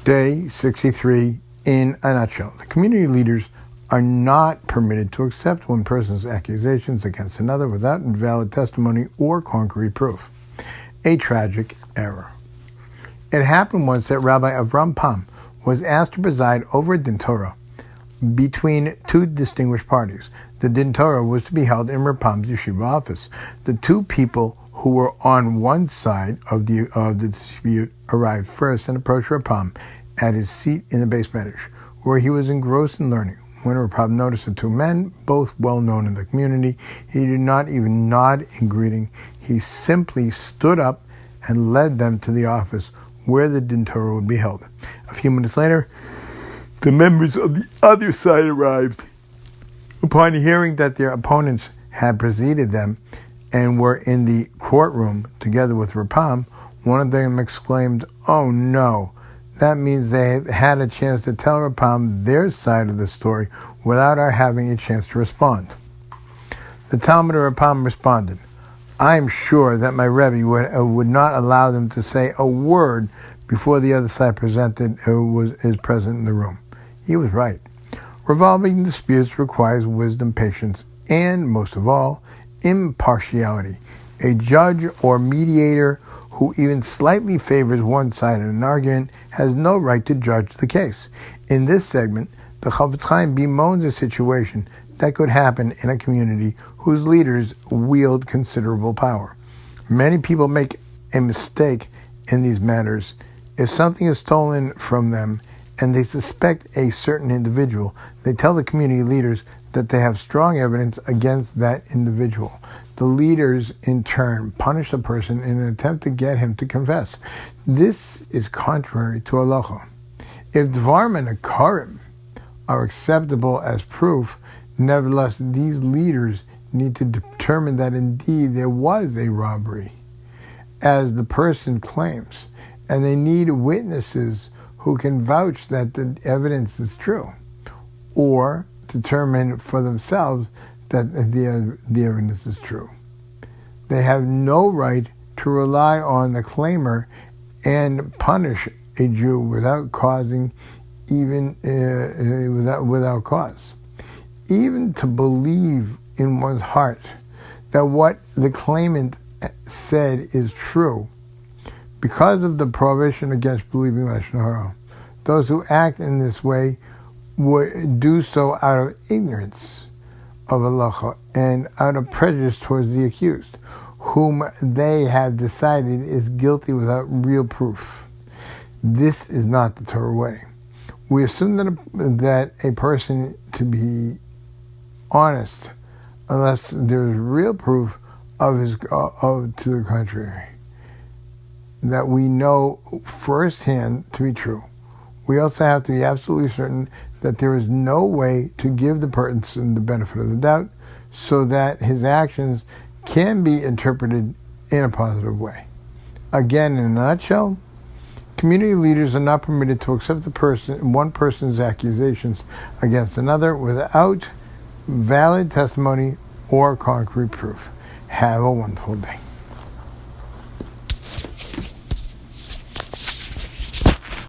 Day 63 in a nutshell. The community leaders are not permitted to accept one person's accusations against another without valid testimony or concrete proof. A tragic error. It happened once that Rabbi Avram was asked to preside over a din Torah between two distinguished parties. The din Torah was to be held in Rapam's yeshiva office. The two people who were on one side of the dispute arrived first and approached Rapam at his seat in the beis medrash, where he was engrossed in learning. When Rapam noticed the two men, both well known in the community, he did not even nod in greeting. He simply stood up and led them to the office where the din Torah would be held. A few minutes later, the members of the other side arrived. Upon hearing that their opponents had preceded them and were in the courtroom together with Rapam, one of them exclaimed, "Oh no, that means they had a chance to tell Rapam their side of the story without our having a chance to respond." The Talmud of Rapam responded, "I am sure that my Rabbi would not allow them to say a word before the other side is present in the room." He was right. Resolving disputes requires wisdom, patience, and, most of all, impartiality. A judge or mediator who even slightly favors one side in an argument has no right to judge the case. In this segment, the Chafetz Chaim bemoans a situation that could happen in a community whose leaders wield considerable power. Many people make a mistake in these matters. If something is stolen from them and they suspect a certain individual, they tell the community leaders that they have strong evidence against that individual. The leaders, in turn, punish the person in an attempt to get him to confess. This is contrary to halacha. If dvarim and akarim are acceptable as proof, nevertheless, these leaders need to determine that indeed there was a robbery, as the person claims, and they need witnesses who can vouch that the evidence is true, or determine for themselves that the evidence is true. They have no right to rely on the claimer and punish a Jew without causing without cause. Even to believe in one's heart that what the claimant said is true, because of the prohibition against believing Loshon Hara, those who act in this way would do so out of ignorance of halacha and out of prejudice towards the accused, whom they have decided is guilty without real proof. This is not the Torah way. We assume that a person to be honest unless there is real proof to the contrary, that we know firsthand to be true. We also have to be absolutely certain that there is no way to give the person the benefit of the doubt so that his actions can be interpreted in a positive way. Again, in a nutshell, community leaders are not permitted to accept one person's accusations against another without valid testimony or concrete proof. Have a wonderful day.